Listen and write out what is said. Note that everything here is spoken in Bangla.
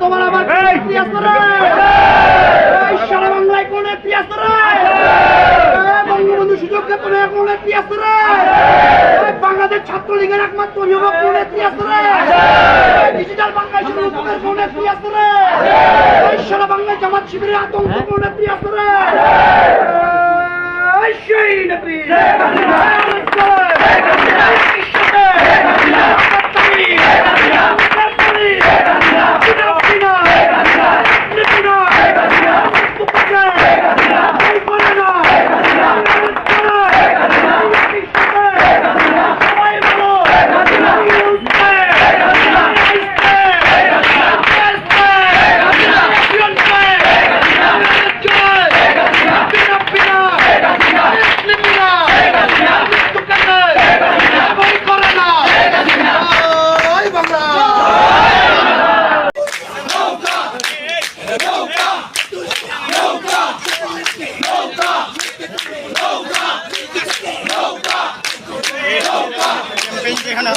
তোমার আমার সারা বাংলায় কোন নেত্রী আছে রে? বঙ্গবন্ধু সুযোগ কোন নেত্রী আছে রে? বাংলাদেশ ছাত্রলীগের একমাত্র অভিভাবক কোন নেত্রী আছে রে? ডিজিটাল বাংলাদেশের উপকার কোন নেত্রী আছে রে? সারা বাংলায় জামাত শিবিরের আতঙ্ক কোন নেত্রী আছে রে? সেই নেত্রী এখানে